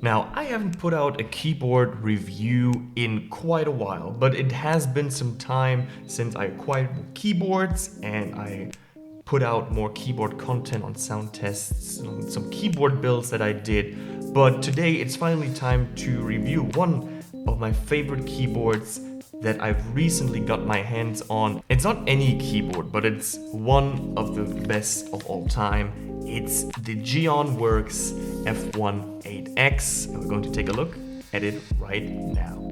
Now, I haven't put out a keyboard review in quite a while, but it has been some time since I acquired more keyboards and I put out more keyboard content on sound tests, on some keyboard builds that I did. But today it's finally time to review one of my favorite keyboards that I've recently got my hands on. It's not any keyboard, but it's one of the best of all time. It's the Geon.works F1-8X, and we're going to take a look at it right now.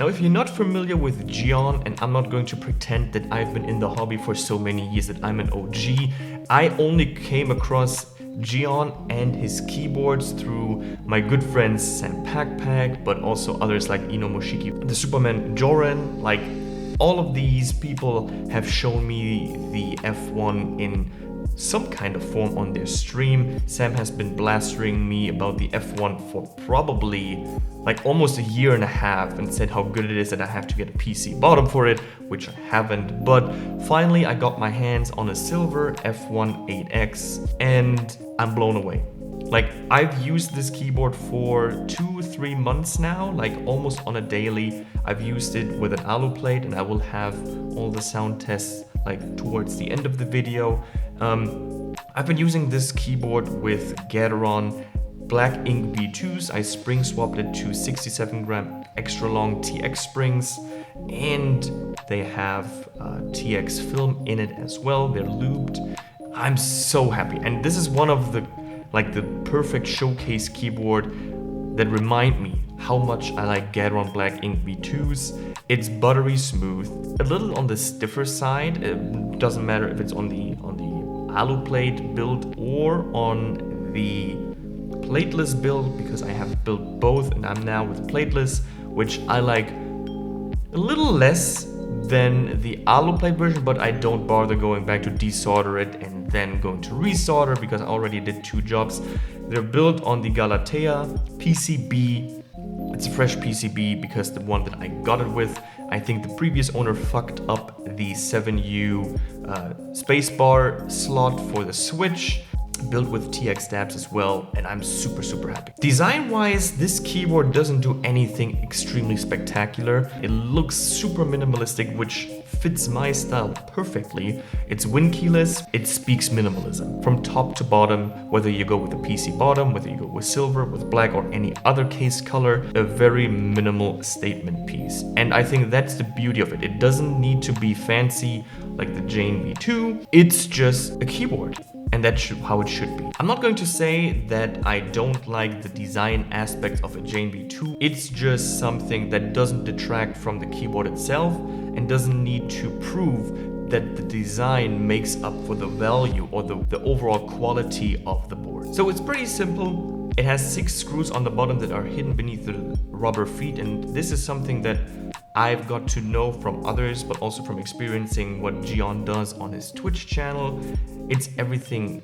Now, if you're not familiar with Geon, and I'm not going to pretend that I've been in the hobby for so many years that I'm an OG, I only came across Geon and his keyboards through my good friends Sam Pack, but also others like Ino Moshiki, the Superman Joran. Like, all of these people have shown me the F1 in some kind of form on their stream. Sam has been blastering me about the F1 for probably like almost a year and a half and said how good it is that I have to get a PC bottom for it, which I haven't. But finally I got my hands on a silver F1-8X and I'm blown away. Like, I've used this keyboard for 2-3 months now, like almost on a daily. I've used it with an Alu Plate, and I will have all the sound tests like towards the end of the video. I've been using this keyboard with Gateron Black Ink V2s. I spring swapped it to 67 gram extra long TX springs, and they have TX film in it as well. They're lubed. I'm so happy, and this is one of the perfect showcase keyboard that remind me how much I like Gateron Black Ink V2s. It's buttery smooth, a little on the stiffer side. It doesn't matter if it's on the Alu Plate build or on the Plateless build, because I have built both and I'm now with Plateless, which I like a little less than the Alu Plate version, but I don't bother going back to desolder it and then going to resolder because I already did 2 jobs. They're built on the Galatea PCB. It's a fresh PCB because the one that I got it with, I think the previous owner fucked up the 7U spacebar slot for the switch, built with TX stabs as well, and I'm super happy. Design-wise, this keyboard doesn't do anything extremely spectacular. It looks super minimalistic, which fits my style perfectly. It's win keyless, it speaks minimalism. From top to bottom, whether you go with a PC bottom, whether you go with silver, with black, or any other case color, a very minimal statement piece. And I think that's the beauty of it. It doesn't need to be fancy like the Jane V2. It's just a keyboard. And that's how it should be. I'm not going to say that I don't like the design aspects of a Jane V2. It's just something that doesn't detract from the keyboard itself and doesn't need to prove that the design makes up for the value or the overall quality of the board. So it's pretty simple. It has 6 screws on the bottom that are hidden beneath the rubber feet, and this is something that I've got to know from others, but also from experiencing what Geon does on his Twitch channel. It's everything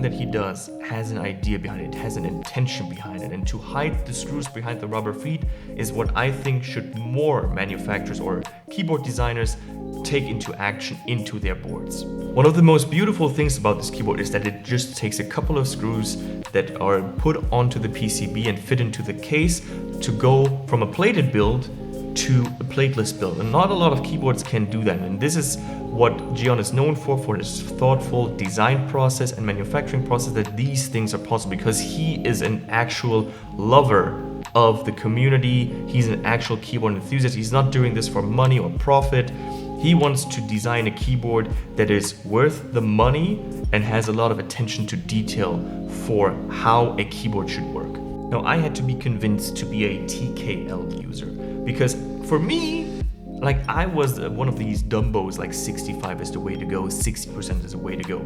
that he does has an idea behind it, has an intention behind it, and to hide the screws behind the rubber feet is what I think should more manufacturers or keyboard designers take into action into their boards. One of the most beautiful things about this keyboard is that it just takes a couple of screws that are put onto the PCB and fit into the case to go from a plated build to a plateless build, and not a lot of keyboards can do that, and this is what Geon is known for his thoughtful design process and manufacturing process, that these things are possible because he is an actual lover of the community. He's an actual keyboard enthusiast. He's not doing this for money or profit. He wants to design a keyboard that is worth the money and has a lot of attention to detail for how a keyboard should work. Now, I had to be convinced to be a TKL user because for me, like, I was one of these dumbos, like 65 is the way to go, 60% is the way to go.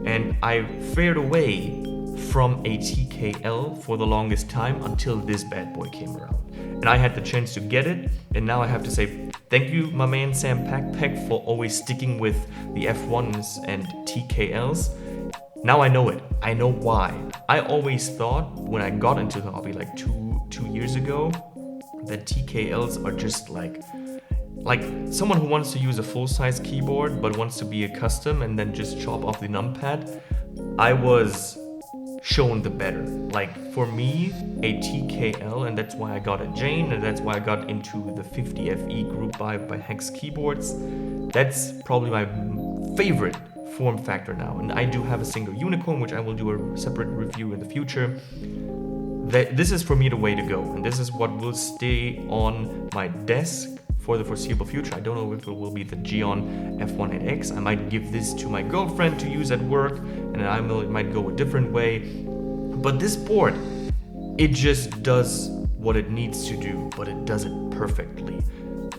And I fared away from a TKL for the longest time until this bad boy came around. And I had the chance to get it, and now I have to say thank you, my man Sam Pack, for always sticking with the F1s and TKLs. Now I know it. I know why. I always thought when I got into the hobby like two years ago that TKLs are just like like someone who wants to use a full-size keyboard but wants to be a custom and then just chop off the numpad, I was shown the better. Like for me, a TKL, and that's why I got a Jane, and that's why I got into the 50FE group by Hex keyboards. That's probably my favorite form factor now, and I do have a single unicorn, which I will do a separate review in the future. This is for me the way to go, and this is what will stay on my desk for the foreseeable future. I don't know if it will be the Geon F1-8X. I might give this to my girlfriend to use at work, and I might go a different way. But this board, it just does what it needs to do, but it does it perfectly.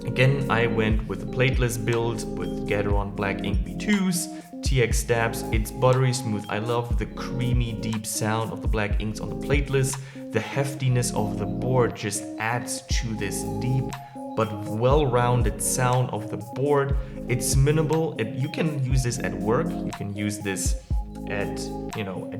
Again, I went with the Plateless build with Gateron Black Ink V2s, TX stabs. It's buttery smooth. I love the creamy deep sound of the black inks on the Plateless. The heftiness of the board just adds to this deep but well-rounded sound of the board. It's minimal. You can use this at work. You can use this at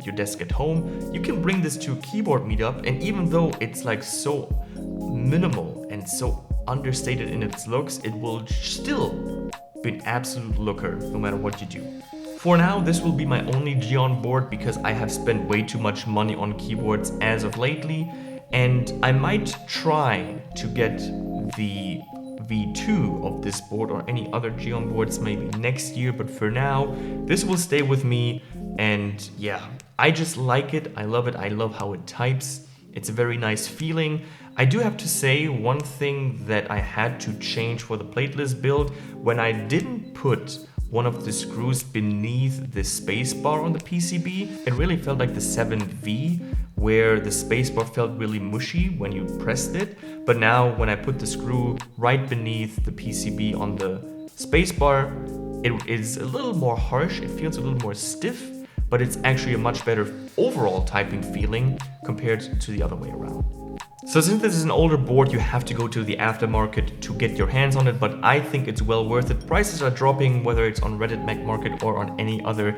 your desk at home. You can bring this to a keyboard meetup, and even though it's like so minimal and so understated in its looks, it will still be an absolute looker no matter what you do. For now, this will be my only Geon board because I have spent way too much money on keyboards as of lately, and I might try to get the V2 of this board or any other Geon boards maybe next year, but for now, this will stay with me. And yeah, I just like it. I love it. I love how it types. It's a very nice feeling. I do have to say one thing that I had to change for the Plateless build. When I didn't put one of the screws beneath the spacebar on the PCB, it really felt like the 7V, where the spacebar felt really mushy when you pressed it. But now when I put the screw right beneath the PCB on the spacebar, it is a little more harsh. It feels a little more stiff, but it's actually a much better overall typing feeling compared to the other way around. So since this is an older board, you have to go to the aftermarket to get your hands on it, but I think it's well worth it. Prices are dropping, whether it's on Reddit Mac Market or on any other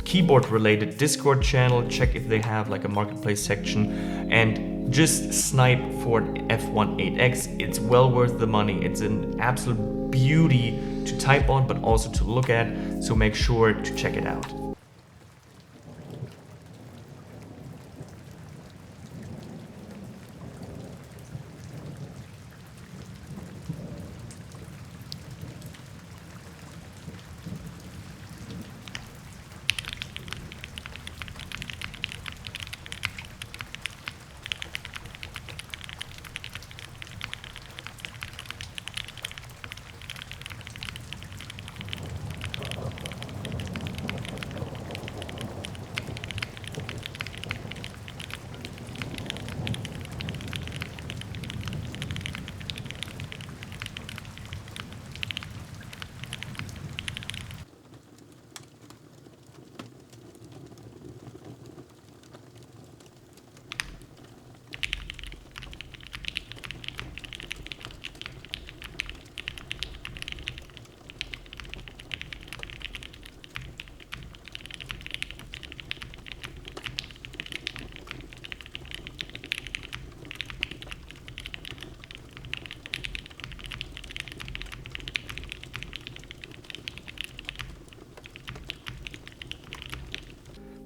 keyboard related Discord channel. Check if they have like a marketplace section and just snipe for an F1-8X. It's well worth the money. It's an absolute beauty to type on, but also to look at. So make sure to check it out.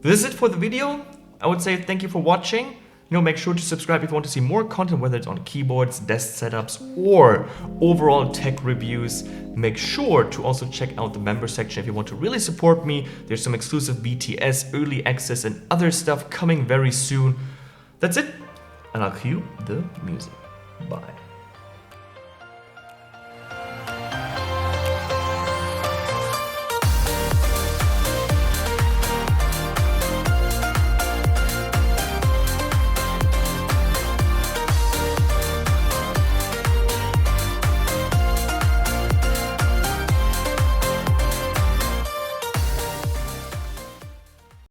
This is it for the video. I would say thank you for watching. Make sure to subscribe if you want to see more content, whether it's on keyboards, desk setups, or overall tech reviews. Make sure to also check out the member section if you want to really support me. There's some exclusive BTS, early access, and other stuff coming very soon. That's it, and I'll cue the music. Bye.